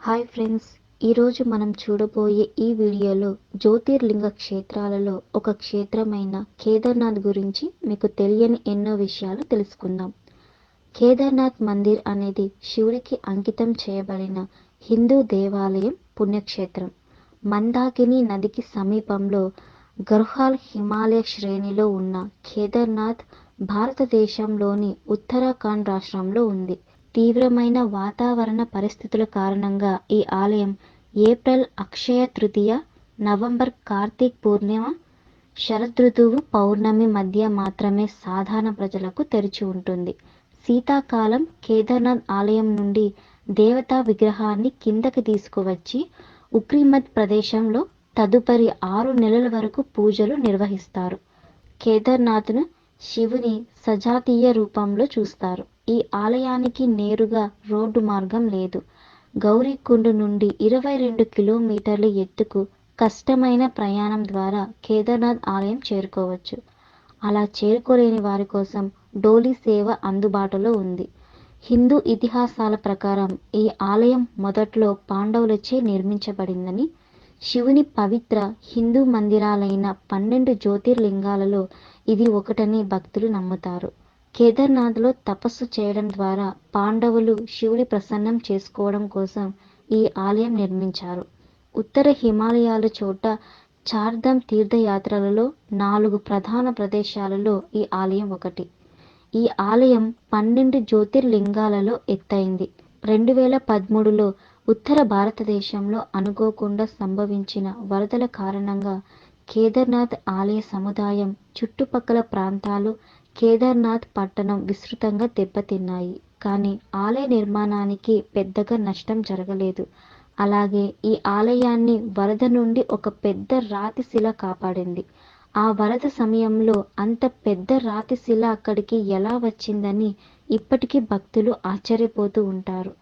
Hi friends, ఈరోజు మనం చూడబోయే ఈ వీడియోలో జ్యోతిర్లింగ క్షేత్రాలలో ఒక క్షేత్రమైన కేదార్నాథ్ గురించి మీకు తెలియని ఎన్నో విషయాలు తెలుసుకుందాం. కేదార్నాథ్ మందిర్ అనేది శివుడికి అంకితం చేయబడిన హిందూ దేవాలయం పుణ్యక్షేత్రం. మందాకిని నదికి సమీపంలో గర్హ్వాల్ హిమాలయ శ్రేణిలో ఉన్న కేదార్నాథ్ భారతదేశంలోని ఉత్తరాఖండ్ రాష్ట్రంలో ఉంది. తీవ్రమైన వాతావరణ పరిస్థితుల కారణంగా ఈ ఆలయం ఏప్రిల్ అక్షయ తృతీయ, నవంబర్ కార్తీక్ పూర్ణిమ, శరదృతువు పౌర్ణమి మధ్య మాత్రమే సాధారణ ప్రజలకు తెరిచి ఉంటుంది. శీతాకాలం కేదార్నాథ్ ఆలయం నుండి దేవతా విగ్రహాన్ని కిందకి తీసుకువచ్చి ఉక్రిమత్ ప్రదేశంలో తదుపరి 6 నెలల వరకు పూజలు నిర్వహిస్తారు. కేదార్నాథ్ను శివుని సజాతీయ రూపంలో చూస్తారు. ఈ ఆలయానికి నేరుగా రోడ్డు మార్గం లేదు. గౌరీకుండ్ నుండి 22 కిలోమీటర్ల ఎత్తుకు కష్టమైన ప్రయాణం ద్వారా కేదార్నాథ్ ఆలయం చేరుకోవచ్చు. అలా చేరుకోలేని వారి కోసం డోలీ సేవ అందుబాటులో ఉంది. హిందూ ఇతిహాసాల ప్రకారం ఈ ఆలయం మొదట్లో పాండవులచే నిర్మించబడిందని, శివుని పవిత్ర హిందూ మందిరాలైన 12 జ్యోతిర్లింగాలలో ఇది ఒకటని భక్తులు నమ్ముతారు. కేదార్నాథ్లో తపస్సు చేయడం ద్వారా పాండవులు శివుడి ప్రసన్నం చేసుకోవడం కోసం ఈ ఆలయం నిర్మించారు. ఉత్తర హిమాలయాల చోట చార్ధామ్ తీర్థయాత్రలలో 4 ప్రధాన ప్రదేశాలలో ఈ ఆలయం ఒకటి. ఈ ఆలయం 12 జ్యోతిర్లింగాలలో ఎత్తైంది. 2013లో ఉత్తర భారతదేశంలో అనుకోకుండా సంభవించిన వరదల కారణంగా కేదార్నాథ్ ఆలయ సముదాయం, చుట్టుపక్కల ప్రాంతాలు, కేదార్నాథ్ పట్టణం విస్తృతంగా దెబ్బతిన్నాయి. కానీ ఆలయ నిర్మాణానికి పెద్దగా నష్టం జరగలేదు. అలాగే ఈ ఆలయాన్ని వరద నుండి ఒక పెద్ద రాతి శిల కాపాడింది. ఆ వరద సమయంలో అంత పెద్ద రాతి శిల అక్కడికి ఎలా వచ్చిందని ఇప్పటికీ భక్తులు ఆశ్చర్యపోతూ ఉంటారు.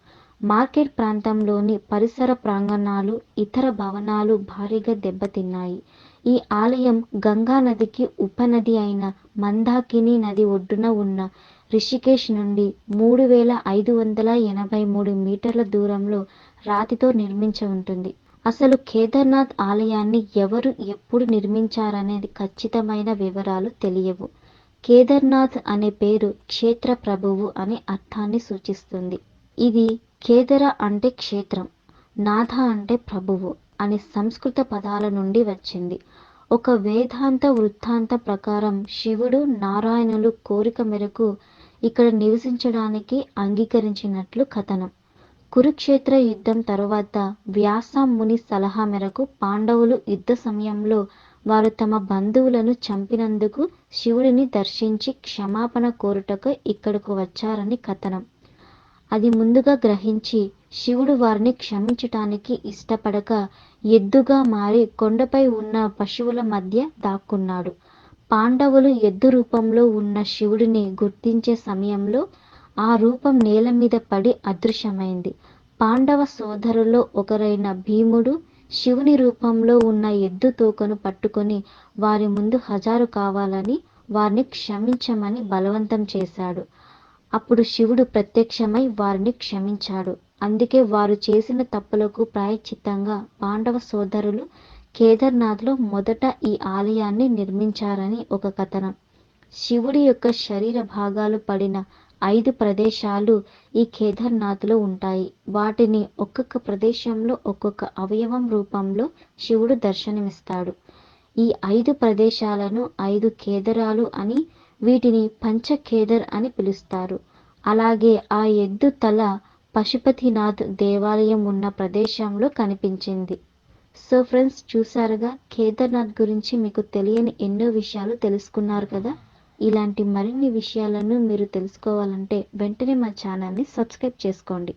మార్కెట్ ప్రాంతంలోని పరిసర ప్రాంగణాలు, ఇతర భవనాలు భారీగా దెబ్బతిన్నాయి. ఈ ఆలయం గంగా నదికి ఉపనది అయిన మందాకిని నది ఒడ్డున ఉన్న రిషికేశ్ నుండి 3583 మీటర్ల దూరంలో రాతితో నిర్మించి ఉంటుంది. అసలు కేదార్నాథ్ ఆలయాన్ని ఎవరు, ఎప్పుడు నిర్మించారనేది ఖచ్చితమైన వివరాలు తెలియవు. కేదార్నాథ్ అనే పేరు క్షేత్ర ప్రభువు అనే అర్థాన్ని సూచిస్తుంది. ఇది కేదర అంటే క్షేత్రం, నాథ అంటే ప్రభువు అనే సంస్కృత పదాల నుండి వచ్చింది. ఒక వేదాంత వృత్తాంత ప్రకారం శివుడు, నారాయణులు కోరిక మేరకు ఇక్కడ నివసించడానికి అంగీకరించినట్లు కథనం. కురుక్షేత్ర యుద్ధం తరువాత వ్యాస ముని సలహా మేరకు పాండవులు యుద్ధ సమయంలో వారు తమ బంధువులను చంపినందుకు శివుడిని దర్శించి క్షమాపణ కోరుటకు ఇక్కడకు వచ్చారని కథనం. అది ముందుగా గ్రహించి శివుడు వారిని క్షమించటానికి ఇష్టపడక ఎద్దుగా మారి కొండపై ఉన్న పశువుల మధ్య దాక్కున్నాడు. పాండవులు ఎద్దు రూపంలో ఉన్న శివుడిని గుర్తించే సమయంలో ఆ రూపం నేల మీద పడి అదృశ్యమైంది. పాండవ సోదరుల్లో ఒకరైన భీముడు శివుని రూపంలో ఉన్న ఎద్దు తోకను పట్టుకొని వారి ముందు హాజరు కావాలని, వారిని క్షమించమని బలవంతం చేశాడు. అప్పుడు శివుడు ప్రత్యక్షమై వారిని క్షమించాడు. అందుకే వారు చేసిన తప్పులకు ప్రాయశ్చిత్తంగా పాండవ సోదరులు కేదార్నాథ్లో మొదట ఈ ఆలయాన్ని నిర్మించారని ఒక కథనం. శివుడి యొక్క శరీర భాగాలు పడిన 5 ప్రదేశాలు ఈ కేదార్నాథ్లో ఉంటాయి. వాటిని ఒక్కొక్క ప్రదేశంలో ఒక్కొక్క అవయవం రూపంలో శివుడు దర్శనమిస్తాడు. ఈ 5 ప్రదేశాలను 5 కేదారాలు అని, వీటిని పంచకేదర్ అని పిలుస్తారు. అలాగే ఆ ఎద్దు తల పశుపతినాథ్ దేవాలయం ఉన్న ప్రదేశంలో కనిపించింది. సో ఫ్రెండ్స్, చూసారుగా, కేదార్నాథ్ గురించి మీకు తెలియని ఎన్నో విషయాలు తెలుసుకున్నారు కదా. ఇలాంటి మరిన్ని విషయాలను మీరు తెలుసుకోవాలంటే వెంటనే మా ఛానల్ని సబ్స్క్రైబ్ చేసుకోండి.